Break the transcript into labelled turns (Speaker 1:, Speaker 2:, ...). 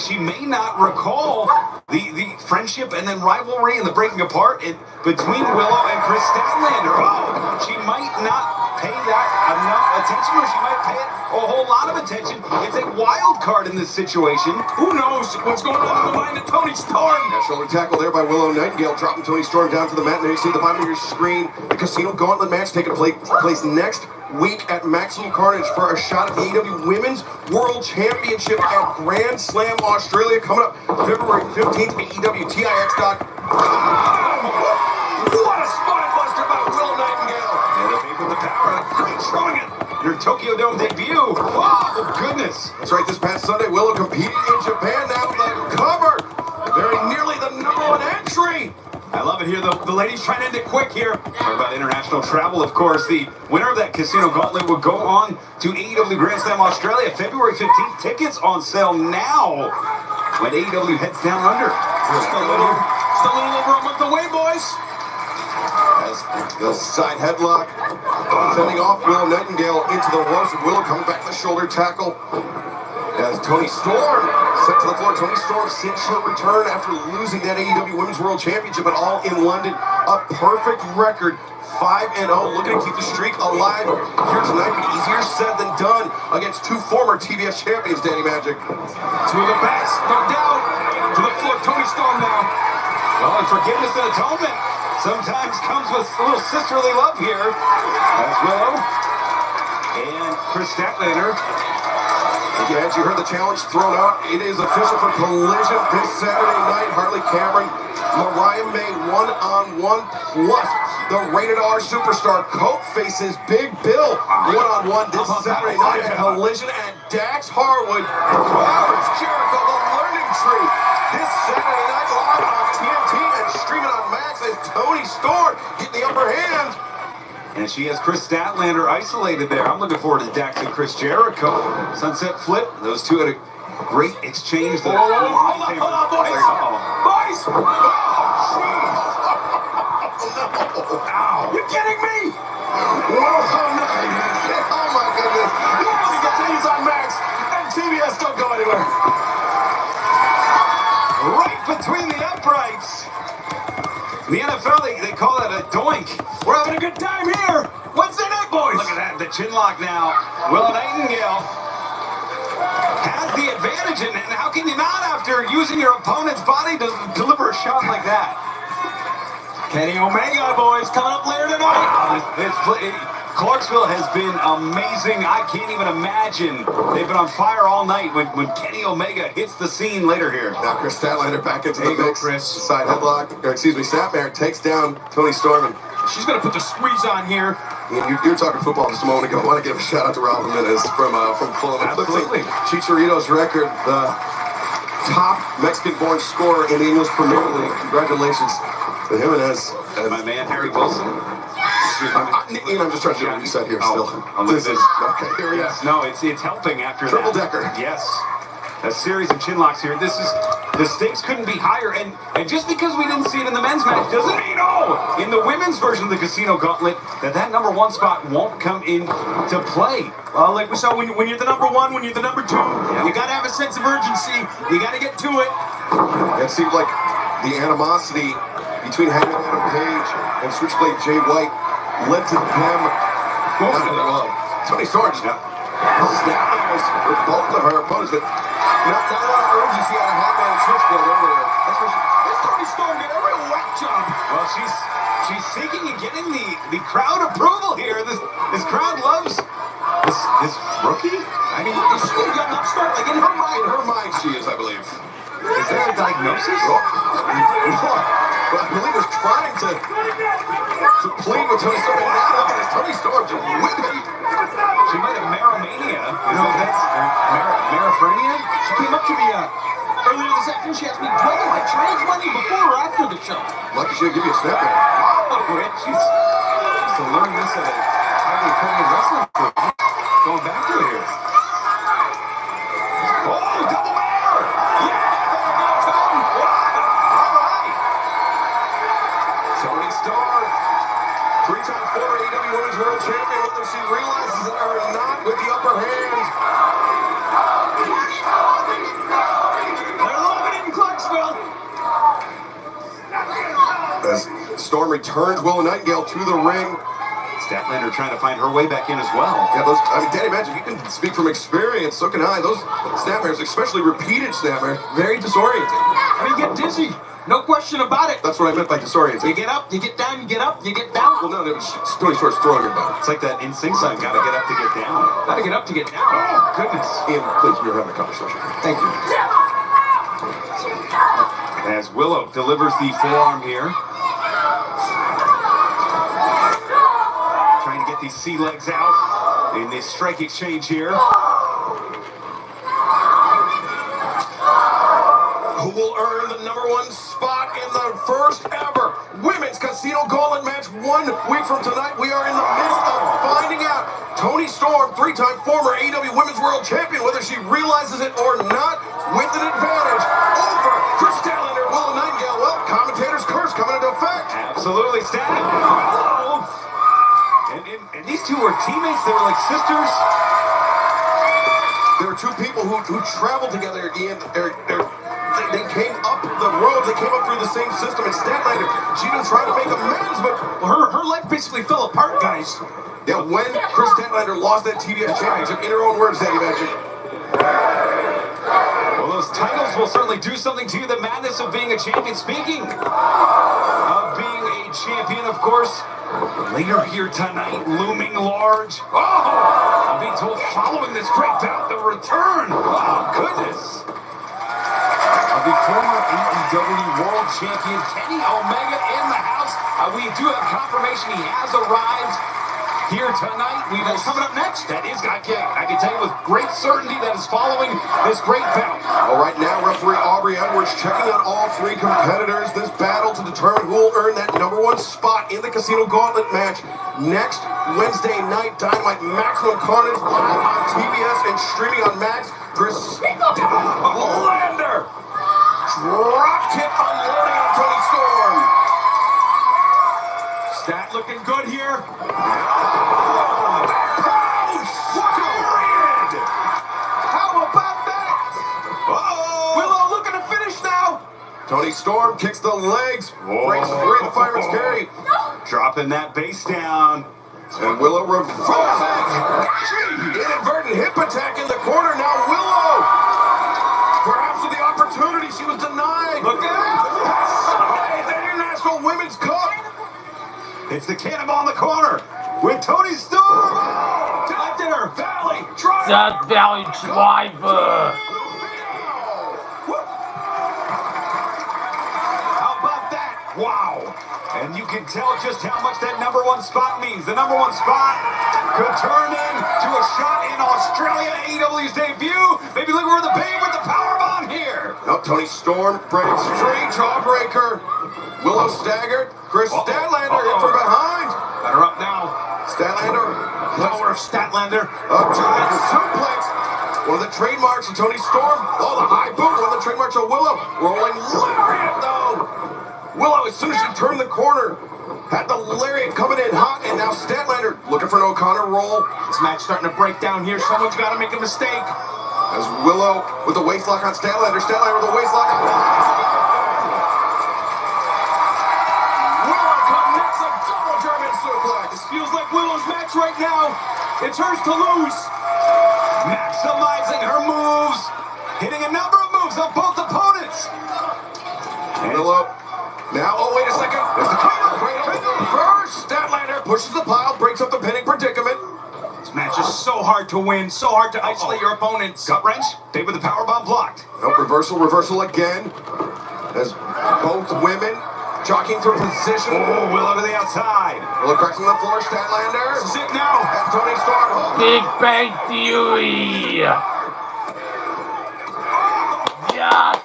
Speaker 1: she may not recall the friendship and then rivalry and the breaking apart between Willow and Chris Statlander. Oh, she might not pay that enough attention, or she might pay it a whole lot of attention. It's a wild card in this situation.
Speaker 2: Who knows what's going on in the mind of Toni Storm?
Speaker 3: Shoulder tackle there by Willow Nightingale, dropping Toni Storm down to the mat. And there you see the bottom of your screen, the Casino Gauntlet match taking place next week at Maximum Carnage for a shot at the AEW Women's World Championship at Grand Slam Australia, coming up February 15th. AEWTIX.com.
Speaker 2: What a spine buster by Willow Nightingale!
Speaker 1: And the babe with the power, great showing it. Your Tokyo Dome debut. Oh, goodness.
Speaker 3: That's right, this past Sunday, Willow competing in Japan, now the cover. Very nearly the #1 entry.
Speaker 1: I love it here. The ladies trying to end it quick here. Talk about international travel, of course. The winner of that Casino Gauntlet will go on to AEW Grand Slam Australia February 15th. Tickets on sale now when AEW heads down under.
Speaker 2: Just a little over a month away, boys.
Speaker 3: As the side headlock, sending off Willow Nightingale into the ropes. Willow coming back to the shoulder tackle. As Toni Storm sent to the floor. Toni Storm since her return after losing that AEW Women's World Championship at All in London. A perfect record, 5-0, looking to keep the streak alive here tonight. But easier said than done against two former TBS champions, Danny Magic.
Speaker 2: Two of the best, no doubt. To the floor, Toni Storm now.
Speaker 1: Well, and forgiveness and atonement sometimes comes with a little sisterly love here. As Willow and Chris Statlander.
Speaker 3: Again, as you heard the challenge thrown out, it is official for Collision this Saturday night. Harley Cameron, Mariah May, one-on-one, plus the Rated R superstar Cope faces Big Bill one-on-one this Saturday night at Collision at Dax Harwood. Chris Jericho, the Learning Tree, this Saturday night live on TNT and streaming on Max as Toni Storm getting the upper hand.
Speaker 1: And she has Chris Statlander isolated there. I'm looking forward to Dax and Chris Jericho. Sunset Flip. Those two had a great exchange.
Speaker 2: Hold on, boys. Boys! Oh,
Speaker 3: Ow.
Speaker 2: you kidding me?
Speaker 3: Oh, no. Oh my goodness.
Speaker 2: We got these on Max, and TBS don't go anywhere.
Speaker 1: Right between the uprights. In the NFL, they call that a doink.
Speaker 2: We're having a good time here. Wednesday night, boys.
Speaker 1: Look at that, the chin lock now. Willow Nightingale has the advantage, and how can you not after using your opponent's body to deliver a shot like that?
Speaker 2: Kenny Omega, boys, coming up later tonight.
Speaker 1: Clarksville has been amazing. I can't even imagine. They've been on fire all night when Kenny Omega hits the scene later here.
Speaker 3: Now Chris Statlander back into
Speaker 2: There
Speaker 3: the
Speaker 2: you go,
Speaker 3: mix.
Speaker 2: Chris.
Speaker 3: Side headlock, or excuse me, Statlander takes down Toni Storm. And
Speaker 2: She's going to put the squeeze on here.
Speaker 3: you were talking football just a moment ago. I want to give a shout out to Rob Jimenez from Fulham.
Speaker 1: Absolutely.
Speaker 3: Chicharito's record, the top Mexican-born scorer in the English Premier League. Congratulations to Jimenez.
Speaker 1: My man, Harry Wilson.
Speaker 3: I'm just trying to do what you said here still.
Speaker 1: This is
Speaker 3: okay, here we go.
Speaker 1: No, it's helping after
Speaker 3: Triple
Speaker 1: that.
Speaker 3: decker.
Speaker 1: Yes. A series of chin locks here. The stakes couldn't be higher, and just because we didn't see it in the men's match doesn't mean in the women's version of the Casino Gauntlet that #1 spot won't come into play.
Speaker 2: Well, like we saw, when you're the #1, when you're the #2, you got to have a sense of urgency. You got to get to it.
Speaker 3: It seemed like the animosity between Hangman Adam Page and Switchblade Jay White led to them. Toni Storm just snapping with both of her opponents, but not a lot of urgency out of Hangman and Switchblade earlier. That's for sure.
Speaker 2: This Toni Storm did a real whack job.
Speaker 1: Well, she's seeking and getting the crowd approval here. This crowd loves this rookie.
Speaker 2: I mean, she's got an upstart. Like in her mind.
Speaker 3: In her mind, she is, I believe.
Speaker 1: Is there a diagnosis?
Speaker 3: But I believe is trying to plead with Toni Storm. And now look at this Toni Storm just whipping.
Speaker 1: She might have Maromania. That's Maraphrenia?
Speaker 2: She came up to me earlier this afternoon. She asked me, do I get my trans money before or after the show?
Speaker 3: Lucky she'll give you a snap there.
Speaker 1: Oh, Rich, she's to learn this at a highly accredited wrestling school. Going back to it here. Oh, double mare! Yeah, Tom! All right.
Speaker 3: Toni Storm, three-time former AEW Women's World Champion, whether she realizes it or not, with the upper hand. Storm returns Willow Nightingale to the ring.
Speaker 1: Statlander trying to find her way back in as well.
Speaker 3: Yeah, Danny Magic, you can speak from experience. So can I. Those snapmares, especially repeated snapmares, very disorienting.
Speaker 2: I mean, you get dizzy. No question about it.
Speaker 3: That's what I meant by disorienting.
Speaker 2: You get up, you get down, you get up, you get down.
Speaker 3: Well, no, it was Tony Storm's throwing her down.
Speaker 1: It's like that NSYNC song, gotta get up to get down.
Speaker 2: Gotta get up to get down. Oh, goodness.
Speaker 3: Ian, please, you're having a conversation.
Speaker 2: Thank you.
Speaker 1: As Willow delivers the forearm here. Trying to get these sea legs out in this strike exchange here.
Speaker 3: Who will earn the #1 spot in the first ever Women's Casino Gauntlet match 1 week from tonight? We are in the midst of finding out. Toni Storm, 3-time former AEW Women's World Champion, whether she realizes it or not, with an advantage over Chris Statlander, Willow Nightingale. Well, commentator's curse coming into effect.
Speaker 1: Absolutely, Stat. Oh. And these two were teammates. They were like sisters.
Speaker 3: There were two people who traveled together, Ian. They came up the roads. They came up through the same system. And Statlander, she was trying to make amends, but
Speaker 2: Well, her life basically fell apart, guys.
Speaker 3: yeah, when Chris Statlander lost that TBS championship, in her own words, Danny Magic.
Speaker 1: Well, those titles will certainly do something to you. The madness of being a champion. Speaking of being a champion, of course, later here tonight, looming large. Oh, I'm being told following this great bout, the return. Oh, goodness. Of the former AEW World Champion, Kenny Omega in the house. We do have confirmation he has arrived here tonight. We will coming up next. That is, I can tell you with great certainty that is following this great bout.
Speaker 3: All right, now referee Aubrey Edwards checking on all 3 competitors. This battle to determine who will earn that #1 spot in the Casino Gauntlet match next Wednesday night. Dynamite Maximum Carnage live on TBS and streaming on Max. Chris Lander drop kick unloading on Toni Storm.
Speaker 2: Stat looking good here. How about that?
Speaker 1: Uh-oh.
Speaker 2: Willow looking to finish now.
Speaker 3: Toni Storm kicks the legs, breaks free of the fireman's carry.
Speaker 1: Dropping that base down.
Speaker 3: And Willow reversing. Inadvertent hip attack in the corner. Now Willow. Perhaps with the opportunity she was denied.
Speaker 2: Look at
Speaker 3: The International Women's Cup.
Speaker 1: It's the Cannonball in the corner with Toni Storm. Oh,
Speaker 2: Deflected her.
Speaker 1: Valley drive.
Speaker 4: That Valley Driver.
Speaker 1: How about that? Wow. And you can tell just how much that #1 spot means. The #1 spot could turn into a shot in Australia, AEW's debut. Maybe look where the pain with the powerbomb here.
Speaker 3: Now Toni Storm breaks free, jawbreaker. Willow staggered. Chris Statlander in from behind.
Speaker 2: Got her up now.
Speaker 3: Statlander.
Speaker 2: Power of Statlander.
Speaker 3: A giant suplex. One of the trademarks of Toni Storm. Oh, the high boot. One of the trademarks of Willow. Rolling lariat, though. Willow, as soon as she turned the corner, had the lariat coming in hot, and now Statlander looking for an O'Connor roll.
Speaker 2: This match starting to break down here. Someone's got to make a mistake.
Speaker 3: As Willow with the waist lock on Statlander. Statlander with the waist lock on. Willow connects a double German suplex.
Speaker 2: This feels like Willow's match right now. It's hers to lose.
Speaker 1: Maximizing her moves. Hitting a number of moves on both opponents.
Speaker 3: Willow. Now, oh, wait a second. There's the cradle. First, Statlander pushes the pile, breaks up the pinning predicament.
Speaker 2: This match is so hard to win, so hard to isolate your opponents.
Speaker 1: Gut wrench. They with the powerbomb blocked.
Speaker 3: Nope, reversal again. As both women jockeying for position.
Speaker 1: Oh, Willow to the outside.
Speaker 3: Willow cracks on the floor. Statlander.
Speaker 2: This is it now.
Speaker 3: As Toni Storm. Oh,
Speaker 4: Big Bang Theory. Yes.